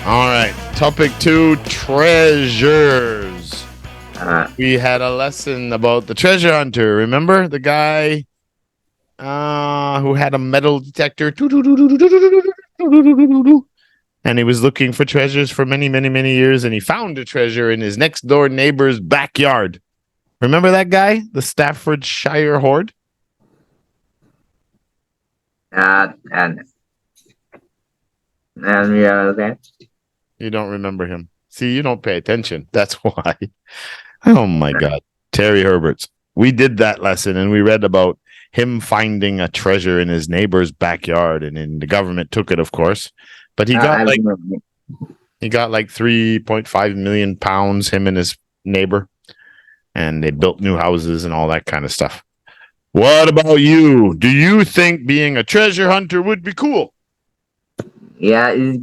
All right. Topic 2, treasures. Uh, We had a lesson about the treasure hunter. Remember the guy who had a metal detector? And he was looking for treasures for many, many, many years, and he found a treasure in his next door neighbor's backyard. Remember that guy? The Staffordshire Hoard? and we are okay. You don't remember him. See, you don't pay attention. That's why. Oh my God. Terry Herberts. We did that lesson and we read about him finding a treasure in his neighbor's backyard, and then the government took it, of course. But he got like 3.5 million pounds, him and his neighbor, and they built new houses and all that kind of stuff. What about you? Do you think being a treasure hunter would be cool? Yeah, it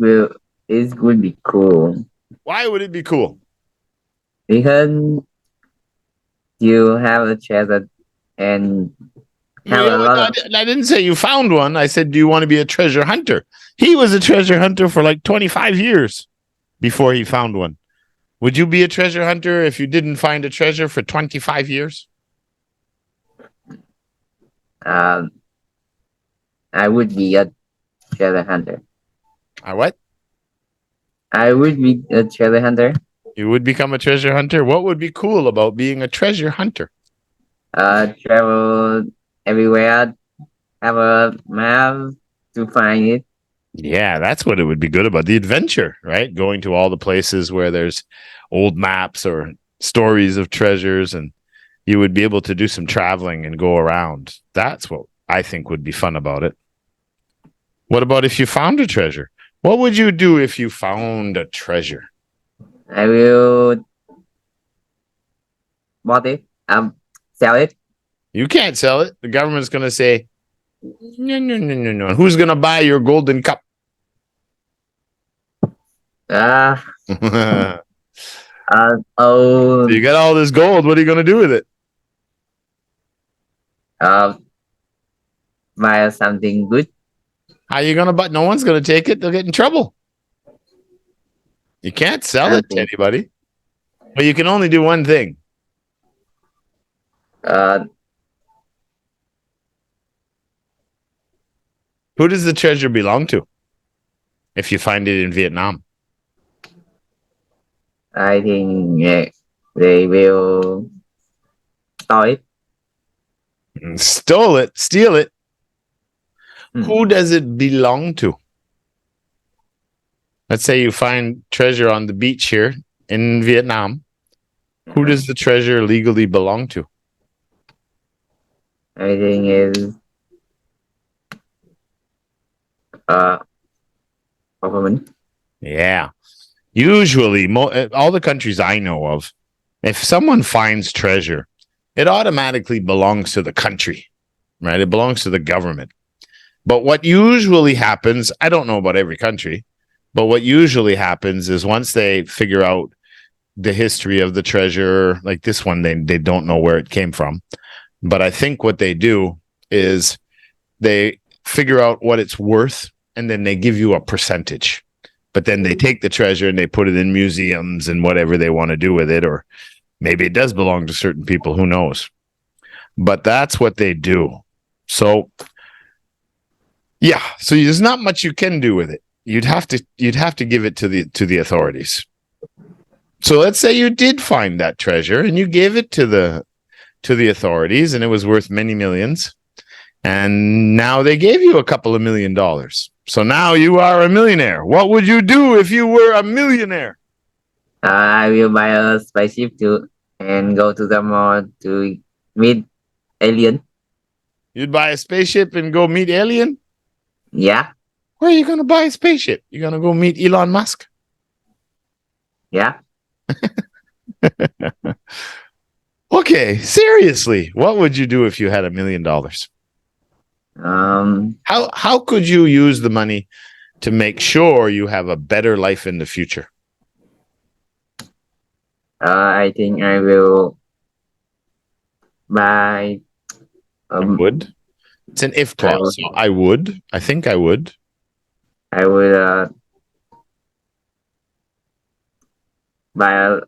would be cool Why would it be cool? because you have a treasure and have a lot of. I didn't say you found one. I said, do you want to be a treasure hunter? He was a treasure hunter for like 25 years before he found one. Would you be a treasure hunter if you didn't find a treasure for 25 years? I would be a treasure hunter. What? I would be a treasure hunter. You would become a treasure hunter? What would be cool about being a treasure hunter? Travel everywhere, have a map to find it. Yeah, that's what it would be good about. The adventure, right? Going to all the places where there's old maps or stories of treasures, and you would be able to do some traveling and go around. That's what I think would be fun about it. What about if you found a treasure? What would you do if you found a treasure? I will bought it. Sell it. You can't sell it. The government's going to say, no. Who's going to buy your golden cup? Oh. You got all this gold. What are you going to do with it? Buy something good. How are you going to buy? No one's going to take it. They'll get in trouble. You can't sell it to anybody. But you can only do one thing. Who does the treasure belong to? If you find it in Vietnam, I think they will store it. Steal it. Who does it belong to? Let's say you find treasure on the beach here in Vietnam. Who does the treasure legally belong to? I think is government. Yeah. Usually, all the countries I know of, if someone finds treasure, it automatically belongs to the country, right? It belongs to the government. But what usually happens, I don't know about every country, but what usually happens is once they figure out the history of the treasure, like this one, they don't know where it came from. But I think what they do is they figure out what it's worth, and then they give you a percentage. But then they take the treasure and they put it in museums and whatever they want to do with it, or maybe it does belong to certain people, who knows. But that's what they do. So yeah, so there's not much you can do with it. You'd have to give it to the authorities. So let's say you did find that treasure and you gave it to the authorities, and it was worth many millions. And now they gave you a couple of $1 million. So now you are a millionaire. What would you do if you were a millionaire? I will buy a spaceship and go to the mall to meet alien. You'd buy a spaceship and go meet alien? Yeah. Where are you going to buy a spaceship? You're going to go meet Elon Musk? Yeah. Okay, seriously, what would you do if you had $1 million? How could you use the money to make sure you have a better life in the future? I think I will buy. Would? It's an if clause. So I think I would. I would buy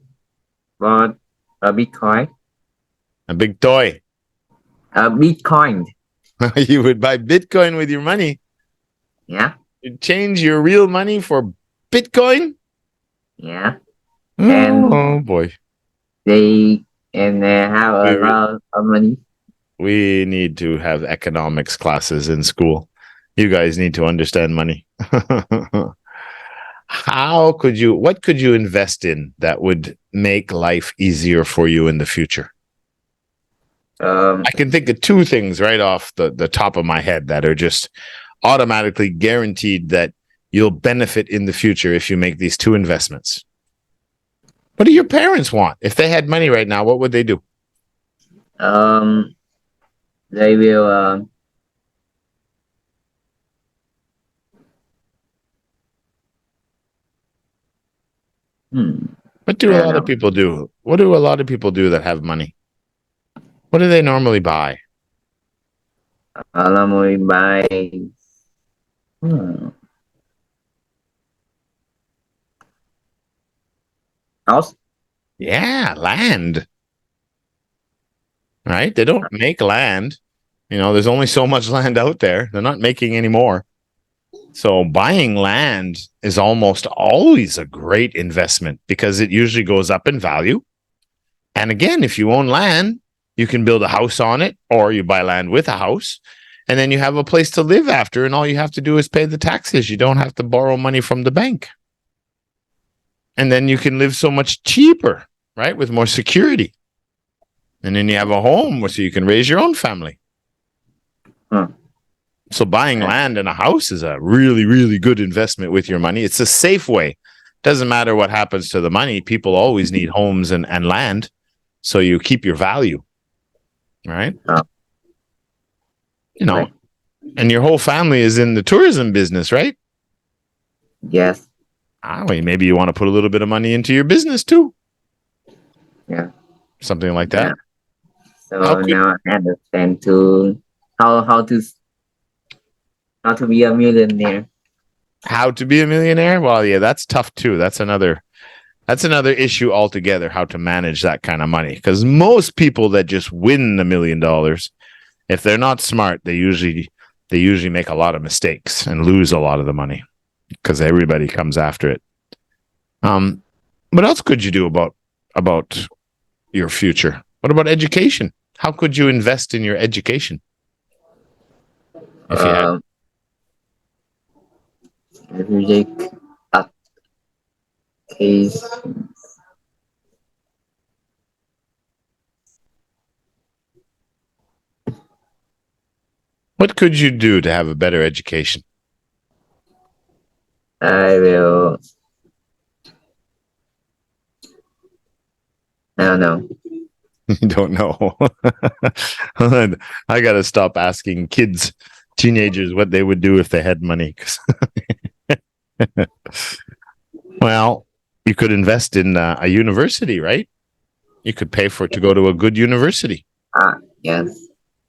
bought a Bitcoin. A big toy. A Bitcoin. You would buy Bitcoin with your money. Yeah. You'd change your real money for Bitcoin? Yeah. And oh boy. they have a lot of money. We need to have economics classes in school. You guys need to understand money. What could you invest in that would make life easier for you in the future? I can think of two things right off the top of my head that are just automatically guaranteed that you'll benefit in the future if you make these two investments. What do your parents want? If they had money right now, what would they do? They will What do a lot of people do? What do a lot of people do that have money? What do they normally buy? normally buy house. Yeah, land. Right? They don't make land. You know, there's only so much land out there. They're not making any more. So buying land is almost always a great investment because it usually goes up in value. And again, if you own land, you can build a house on it, or you buy land with a house, and then you have a place to live after, and all you have to do is pay the taxes. You don't have to borrow money from the bank. And then you can live so much cheaper, right? With more security. And then you have a home so you can raise your own family. So buying land and a house is a really, really good investment with your money. It's a safe way. Doesn't matter what happens to the money. People always need homes and land. So you keep your value, right? You know, and your whole family is in the tourism business, right? Yes. Well, maybe you want to put a little bit of money into your business too. Yeah. Something like that. Yeah. So now I understand how to be a millionaire. How to be a millionaire? Well, yeah, that's tough too. That's another issue altogether, how to manage that kind of money. Because most people that just win $1 million, if they're not smart, they usually make a lot of mistakes and lose a lot of the money because everybody comes after it. What else could you do about your future? What about education? How could you invest in your education? If you had What could you do to have a better education? I don't know. You don't know. I got to stop asking teenagers what they would do if they had money. Well, you could invest in a university, right? You could pay for it to go to a good university. Yes.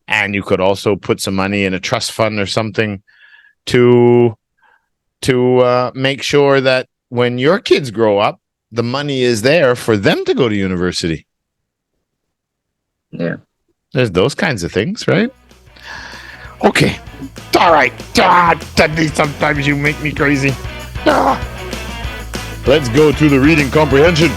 And you could also put some money in a trust fund or something to make sure that when your kids grow up, the money is there for them to go to university. Yeah. There's those kinds of things, right? Okay. All right. Dudley, sometimes you make me crazy. Let's go to the reading comprehension.